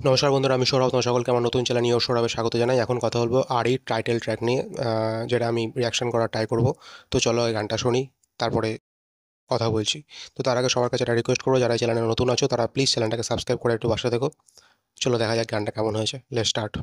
নমস্কার বন্ধুরা, আমি সৌরভ। তোমার সকলকে আমার নতুন চ্যানেল নিয়ে সৌরভে স্বাগত জানাই। এখন কথা বলবো আরই টাইটেল ট্র্যাক নিয়ে, যেটা আমি রিয়াকশন করার ট্রাই করব। তো চলো এই গানটা শুনি, তারপরে কথা বলছি। তো তার আগে সবার কাছে একটা রিকোয়েস্ট করবো, যারা এই চ্যানেলে নতুন আছো তারা প্লিজ চ্যানেলটাকে সাবস্ক্রাইব করে একটু পাশে দেখো। চলো দেখা যাক গানটা কেমন হয়েছে। Let's start.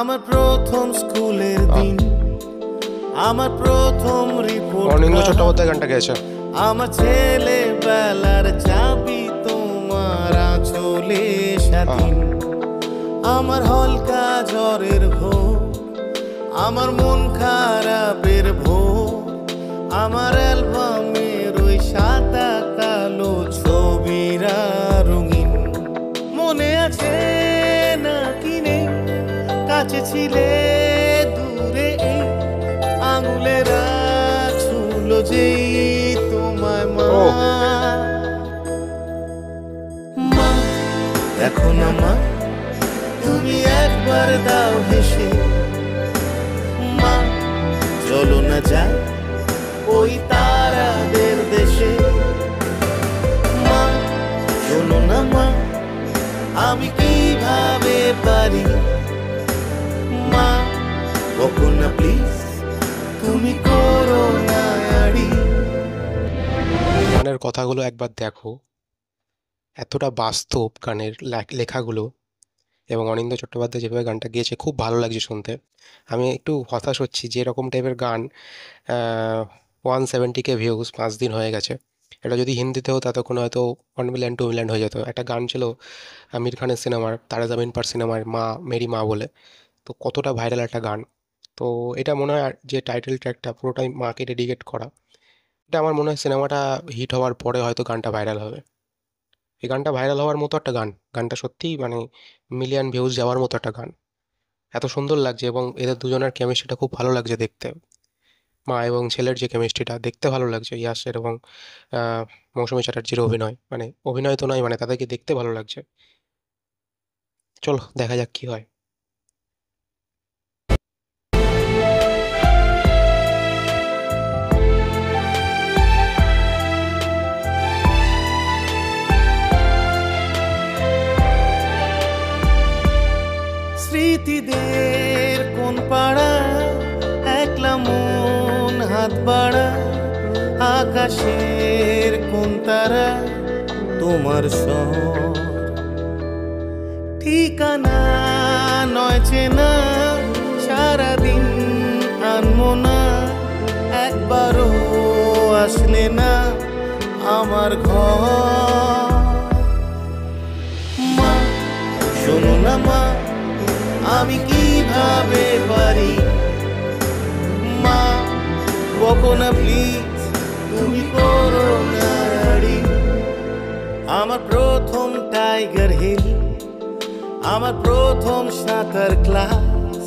আমার প্রথম স্কুলের দিন, আমার প্রথম রিপোর্ট অনিন্দ কার্ড, চট্টোপাধ্যায় গানটা গেয়েছে। আমার ছেলেবেলার চাবি তোমার আঁচলে স্বাধীন। আমার হলকা জ্বরের ভোর, আমার মন খারাপের ভোর, আমার অ্যালবামের ওই সাদা কালো ছবিরা রঙিন। মনে আছে না কিনে কাছে ছিলে দূরে এই আঙুলেরা ছুলো যেই তোমায় মা। মা দেখো না মা, তুমি একবার দাও হেসে। মা চলো না যাই ওই তারাদের দেশে। মা শোনো না মা, আমি কিভাবে পারি। মা বকো না প্লিজ, তুমি করো না আড়ি। গানের কথাগুলো একবার দেখো, এতটা বাস্তব গানের লেখাগুলো। এবং অনিন্দ চট্টোপাধ্যায় যেভাবে গানটা গেয়েছে খুব ভালো লাগছে শুনতে। আমি একটু হতাশ হচ্ছি যে এরকম টাইপের গান 170K ভিউজ 5 দিন হয়ে গেছে। এটা যদি হিন্দিতে হতো ততক্ষণ হয়তো 1 মিলিয়ন 2 মিলিয়ন হয়ে যেত। একটা গান ছিল আমির খানের সিনেমার, তারা জামিন পার সিনেমার মা মেরি মা বলে। তো কতটা ভাইরাল একটা গান। তো এটা মনে হয় যে টাইটেল ট্র্যাকটা পুরোটাই মাকে ডেডিকেট করা। এটা আমার মনে হয় সিনেমাটা হিট হওয়ার পরে হয়তো গানটা ভাইরাল হবে। এই গানটা ভাইরাল হওয়ার মতো একটা গান। গানটা সত্যিই মানে মিলিয়ন ভিউজ যাওয়ার মতো একটা গান। এত সুন্দর লাগছে এবং এদের দুজনের কেমিস্ট্রিটা খুব ভালো লাগছে দেখতে। মা এবং ছেলের যে কেমিস্ট্রিটা দেখতে ভালো লাগছে, ইয়াসের এবং মৌসুমী চ্যাটার্জির অভিনয়, মানে অভিনয় তো নয়, মানে তাদেরকে দেখতে ভালো লাগছে। চলো দেখা যাক কি হয়। স্মৃতিদের কোন পাড়া, একলা মন হাত বাড়া, আকাশের কোন তারা তোমার শহর। ঠিকানা নয় চেনা, সারাদিন আনমো না, একবারও আসলে না আমার ঘর। মা শোনো না মা, আমি কিভাবে পারি। মা বকো না প্লিজ, তুমি করো না আড়ি। আমার প্রথম টাইগার হিল, আমার প্রথম সাঁতার ক্লাস,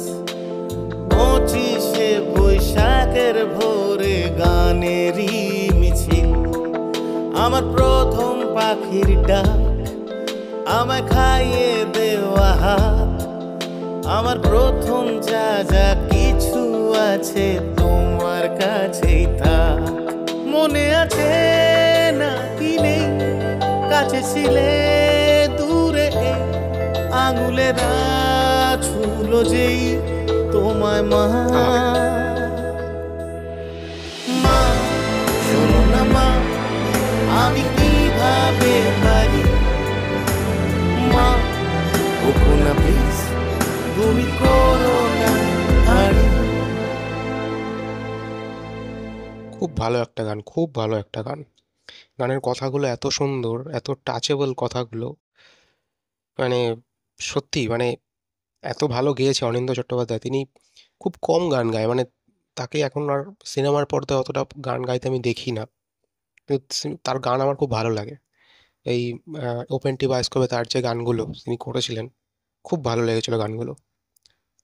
25শে বৈশাখের ভোরে গানেরই মিছিল। আমার প্রথম পাখির ডাক, আমায় খাইয়ে দেওয়া হাত, আমার প্রথম যা যা কিছু আছে তোমার কাছেই থাক। মনে আছে না কি নেই কাছে ছিলে দূরে এই আঙুলেরা ছুলো যেই তোমায় মা। মা শোনো না মা, আমি কিভাবে পারি। মা বকো না প্লিজ, তুমি করো না আড়ি। খুব ভালো একটা গান, খুব ভালো একটা গান। গানের কথাগুলো এত সুন্দর, এত টাচেবল কথাগুলো, মানে সত্যি মানে এত ভালো গেয়েছে অনিন্দ্য চট্টোপাধ্যায়। তিনি খুব কম গান গায়, মানে তাকে এখন আর সিনেমার পর্দায় অতটা গান গাইতে আমি দেখি না। কিন্তু তার গান আমার খুব ভালো লাগে। এই ওপেন টি বায়োস্কোপে তার যে গানগুলো তিনি করেছিলেন, খুব ভালো লেগেছিল গানগুলো।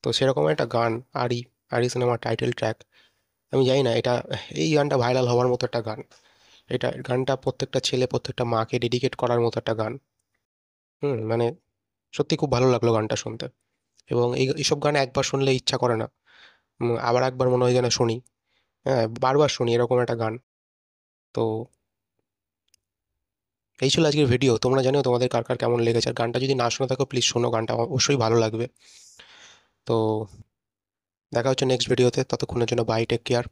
তো সেরকম একটা গান, আরি, আরি সিনেমার টাইটেল ট্র্যাক। আমি জানি না এটা, এই গানটা ভাইরাল হওয়ার মতো একটা গান। এটা গানটা প্রত্যেকটা ছেলে প্রত্যেকটা মাকে ডেডিকেট করার মতো একটা গান। মানে সত্যি খুব ভালো লাগলো গানটা শুনতে। এবং এইসব গান একবার শুনলে ইচ্ছা করে না, আবার একবার মনে হয় যেন শুনি। হ্যাঁ, বারবার শুনি এরকম একটা গান। তো এই ছিল আজকের ভিডিও। তোমরা জানিও তোমাদের কার কার কেমন লেগেছে, আর গানটা যদি না শুনে থাকো প্লিজ শোনো, গানটা অবশ্যই ভালো লাগবে। তো দেখা হচ্ছে নেক্সট ভিডিওতে, ততক্ষণের জন্য বাই, টেক কেয়ার।